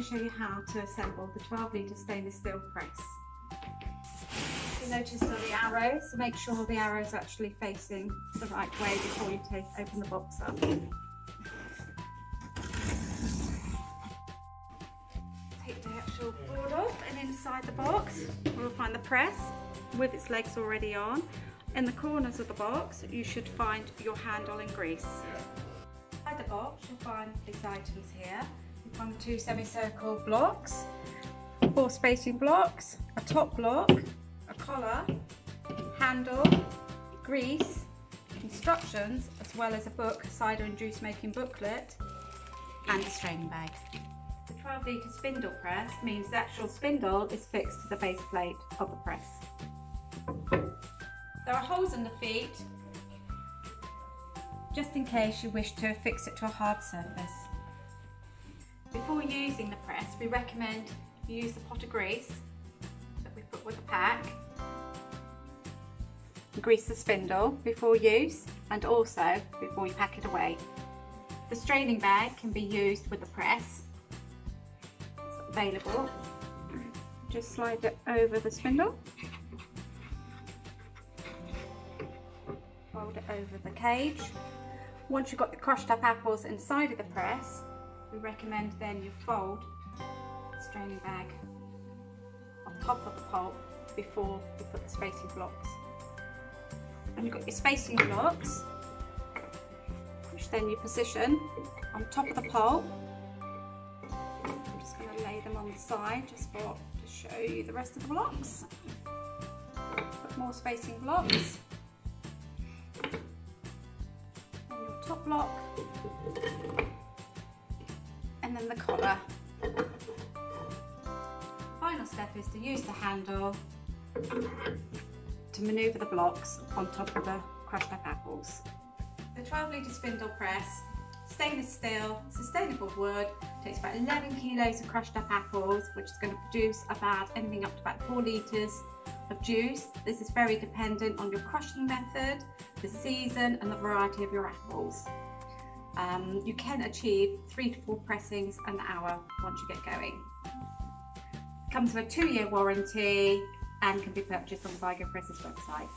show you how to assemble the 12-litre stainless steel press. You notice on the arrows, so make sure the arrow is actually facing the right way before you open the box up. Take the actual board off, and inside the box we'll find the press with its legs already on. In the corners of the box you should find your handle and grease. Inside the box you'll find these items here. You'll find the 2 semicircle blocks, 4 spacing blocks, a top block, a collar, handle, grease, instructions, as well as a book, a cider and juice making booklet, and a straining bag. The 12-litre spindle press means the actual spindle is fixed to the base plate of the press. There are holes in the feet, just in case you wish to affix it to a hard surface. Before using the press, we recommend you use the pot of grease that we put with the pack. Grease the spindle before use and also before you pack it away. The straining bag can be used with the press. It's available. Just slide it over the spindle. Fold it over the cage. Once you've got the crushed up apples inside of the press, we recommend then you fold the straining bag on top of the pulp before you put the spacing blocks. And you've got your spacing blocks, which then you position on top of the pulp. I'm just going to lay them on the side just to show you the rest of the blocks. Put more spacing blocks. And your top block. And then the collar. The final step is to use the handle to manoeuvre the blocks on top of the crushed up apples. The 12-litre spindle press, stainless steel, sustainable wood, takes about 11 kilos of crushed up apples, which is going to produce about anything up to about 4 litres of juice. This is very dependent on your crushing method, the season and the variety of your apples. You can achieve 3 to 4 pressings an hour once you get going. It comes with a 2-year warranty and can be purchased on the Vigo Presses website.